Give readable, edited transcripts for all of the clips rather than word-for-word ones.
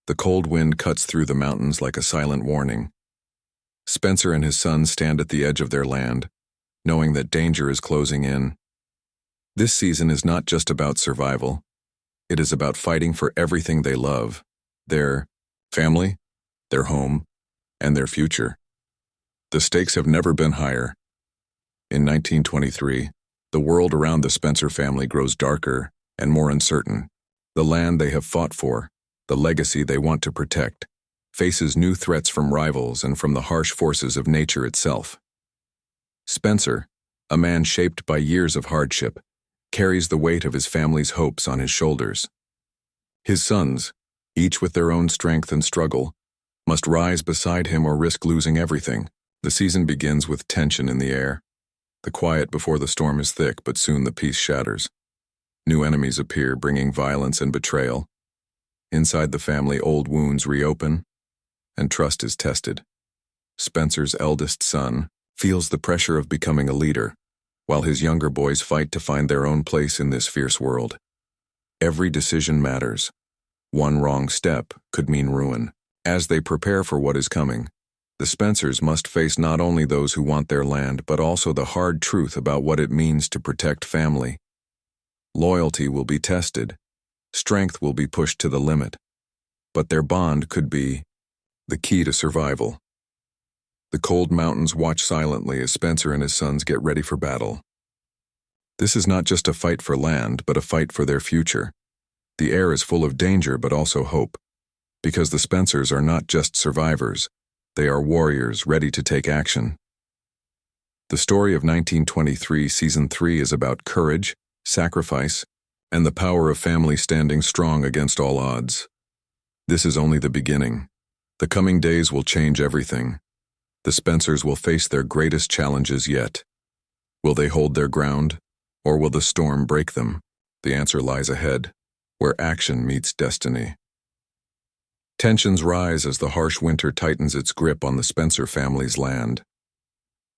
The cold wind cuts through the mountains like a silent warning. Spencer and his sons stand at the edge of their land, knowing that danger is closing in. This season is not just about survival. It is about fighting for everything they love: their family, their home, and their future. The stakes have never been higher. In 1923, the world around the Spencer family grows darker and more uncertain. The land they have fought for, the legacy they want to protect, faces new threats from rivals and from the harsh forces of nature itself. Spencer, a man shaped by years of hardship, carries the weight of his family's hopes on his shoulders. His sons, each with their own strength and struggle, must rise beside him or risk losing everything. The season begins with tension in the air. The quiet before the storm is thick, but soon the peace shatters. New enemies appear, bringing violence and betrayal. Inside the family, old wounds reopen, and trust is tested. Spencer's eldest son feels the pressure of becoming a leader, while his younger boys fight to find their own place in this fierce world. Every decision matters. One wrong step could mean ruin. As they prepare for what is coming, the Spencers must face not only those who want their land, but also the hard truth about what it means to protect family. Loyalty will be tested. Strength will be pushed to the limit. But their bond could be the key to survival. The cold mountains watch silently as Spencer and his sons get ready for battle. This is not just a fight for land, but a fight for their future. The air is full of danger, but also hope. Because the Spencers are not just survivors, they are warriors ready to take action. The story of 1923 Season 3 is about courage, sacrifice, and the power of family standing strong against all odds. This is only the beginning. The coming days will change everything. The Spencers will face their greatest challenges yet. Will they hold their ground, or will the storm break them? The answer lies ahead, where action meets destiny. Tensions rise as the harsh winter tightens its grip on the Spencer family's land.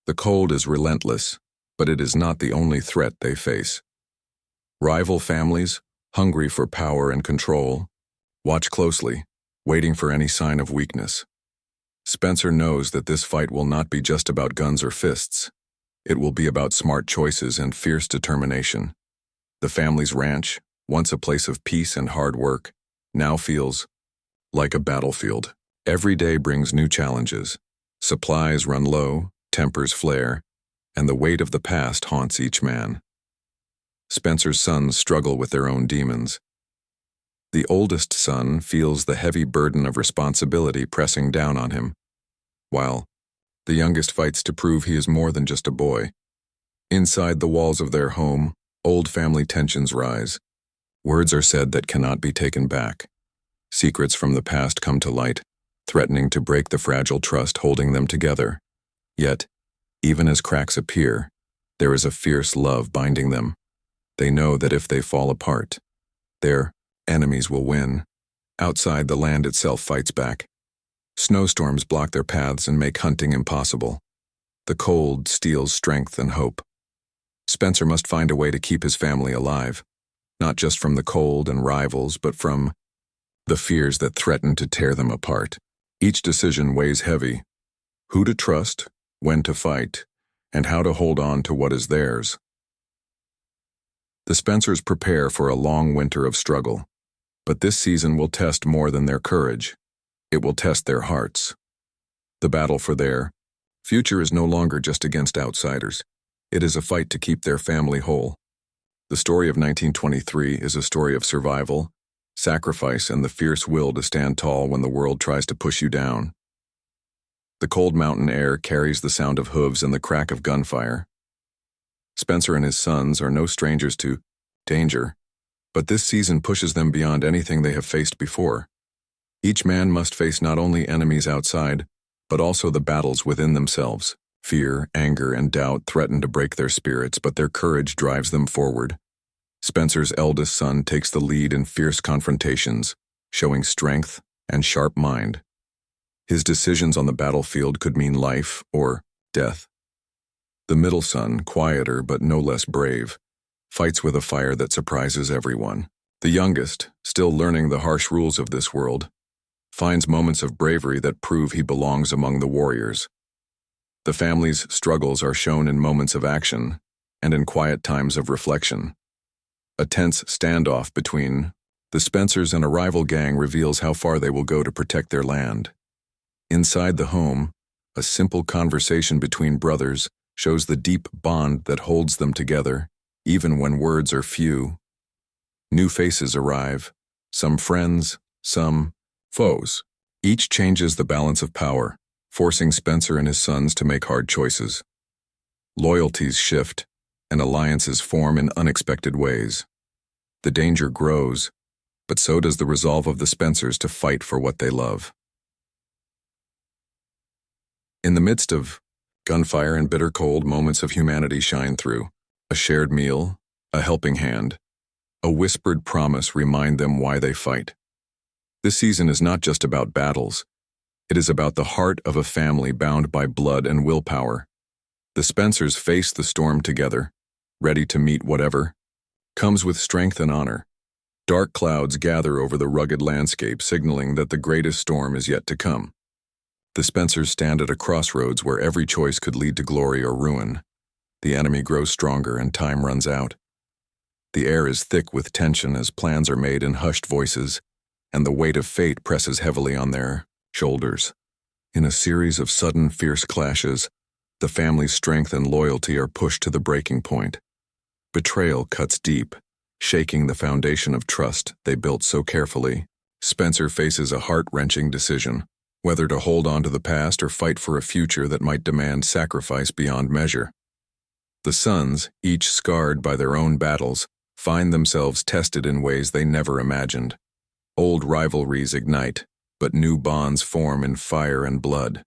The cold is relentless, but it is not the only threat they face. Rival families, hungry for power and control, watch closely, waiting for any sign of weakness. Spencer knows that this fight will not be just about guns or fists. It will be about smart choices and fierce determination. The family's ranch, once a place of peace and hard work, now feels like a battlefield. Every day brings new challenges. Supplies run low, tempers flare, and the weight of the past haunts each man. Spencer's sons struggle with their own demons. The oldest son feels the heavy burden of responsibility pressing down on him, while the youngest fights to prove he is more than just a boy. Inside the walls of their home, old family tensions rise. Words are said that cannot be taken back. Secrets from the past come to light, threatening to break the fragile trust holding them together. Yet, even as cracks appear, there is a fierce love binding them. They know that if they fall apart, their enemies will win. Outside, the land itself fights back. Snowstorms block their paths and make hunting impossible. The cold steals strength and hope. Spencer must find a way to keep his family alive, not just from the cold and rivals, but from the fears that threaten to tear them apart. Each decision weighs heavy: who to trust, when to fight, and how to hold on to what is theirs. The Spencers prepare for a long winter of struggle, but this season will test more than their courage. It will test their hearts. The battle for their future is no longer just against outsiders. It is a fight to keep their family whole. The story of 1923 is a story of survival, sacrifice, and the fierce will to stand tall when the world tries to push you down. The cold mountain air carries the sound of hooves and the crack of gunfire. Spencer and his sons are no strangers to danger, but this season pushes them beyond anything they have faced before. Each man must face not only enemies outside, but also the battles within themselves. Fear, anger, and doubt threaten to break their spirits, but their courage drives them forward. Spencer's eldest son takes the lead in fierce confrontations, showing strength and sharp mind. His decisions on the battlefield could mean life or death. The middle son, quieter but no less brave, fights with a fire that surprises everyone. The youngest, still learning the harsh rules of this world, finds moments of bravery that prove he belongs among the warriors. The family's struggles are shown in moments of action and in quiet times of reflection. A tense standoff between the Spencers and a rival gang reveals how far they will go to protect their land. Inside the home, a simple conversation between brothers shows the deep bond that holds them together, even when words are few. New faces arrive, some friends, some foes. Each changes the balance of power, forcing Spencer and his sons to make hard choices. Loyalties shift, and alliances form in unexpected ways. The danger grows, but so does the resolve of the Spencers to fight for what they love. In the midst of gunfire and bitter cold, moments of humanity shine through. A shared meal, a helping hand, a whispered promise remind them why they fight. This season is not just about battles. It is about the heart of a family bound by blood and willpower. The Spencers face the storm together, ready to meet whatever comes with strength and honor. Dark clouds gather over the rugged landscape, signaling that the greatest storm is yet to come. The Spencers stand at a crossroads where every choice could lead to glory or ruin. The enemy grows stronger and time runs out. The air is thick with tension as plans are made in hushed voices, and the weight of fate presses heavily on their shoulders. In a series of sudden, fierce clashes, the family's strength and loyalty are pushed to the breaking point. Betrayal cuts deep, shaking the foundation of trust they built so carefully. Spencer faces a heart-wrenching decision, whether to hold on to the past or fight for a future that might demand sacrifice beyond measure. The sons, each scarred by their own battles, find themselves tested in ways they never imagined. Old rivalries ignite, but new bonds form in fire and blood.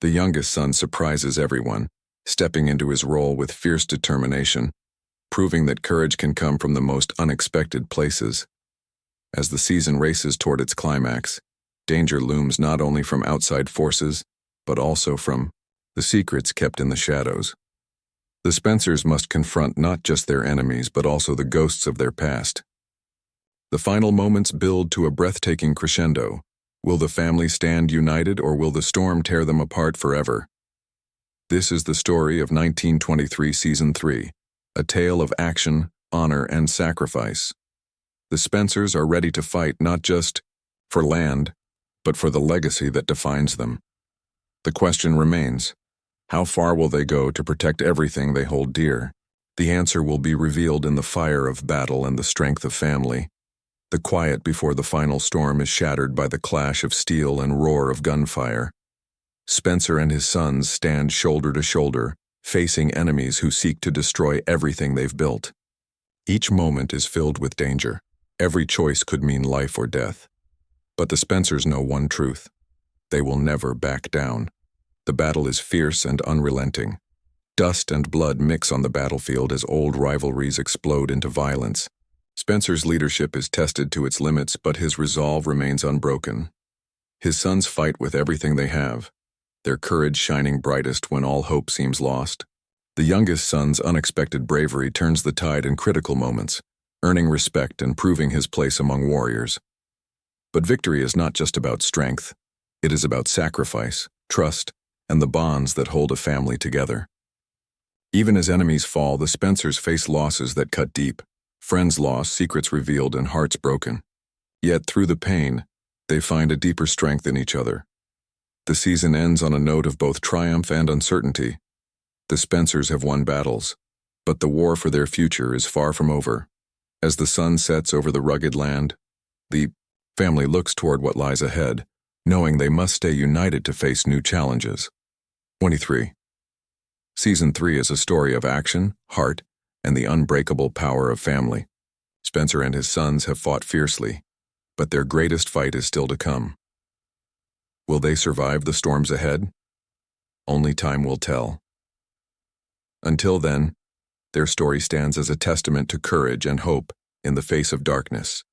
The youngest son surprises everyone, stepping into his role with fierce determination, proving that courage can come from the most unexpected places. As the season races toward its climax, danger looms not only from outside forces, but also from the secrets kept in the shadows. The Spencers must confront not just their enemies, but also the ghosts of their past. The final moments build to a breathtaking crescendo. Will the family stand united, or will the storm tear them apart forever? This is the story of 1923 Season 3, a tale of action, honor, and sacrifice. The Spencers are ready to fight not just for land, but for the legacy that defines them. The question remains, how far will they go to protect everything they hold dear? The answer will be revealed in the fire of battle and the strength of family. The quiet before the final storm is shattered by the clash of steel and roar of gunfire. Spencer and his sons stand shoulder to shoulder, facing enemies who seek to destroy everything they've built. Each moment is filled with danger. Every choice could mean life or death. But the Spencers know one truth: they will never back down. The battle is fierce and unrelenting. Dust and blood mix on the battlefield as old rivalries explode into violence. Spencer's leadership is tested to its limits, but his resolve remains unbroken. His sons fight with everything they have, their courage shining brightest when all hope seems lost. The youngest son's unexpected bravery turns the tide in critical moments, earning respect and proving his place among warriors. But victory is not just about strength. It is about sacrifice, trust, and the bonds that hold a family together. Even as enemies fall, the Spencers face losses that cut deep. Friends lost, secrets revealed, and hearts broken. Yet through the pain, they find a deeper strength in each other. The season ends on a note of both triumph and uncertainty. The Spencers have won battles, but the war for their future is far from over. As the sun sets over the rugged land, the family looks toward what lies ahead, knowing they must stay united to face new challenges. 23. Season 3 is a story of action, heart, and the unbreakable power of family. Spencer and his sons have fought fiercely, but their greatest fight is still to come. Will they survive the storms ahead? Only time will tell. Until then, their story stands as a testament to courage and hope in the face of darkness.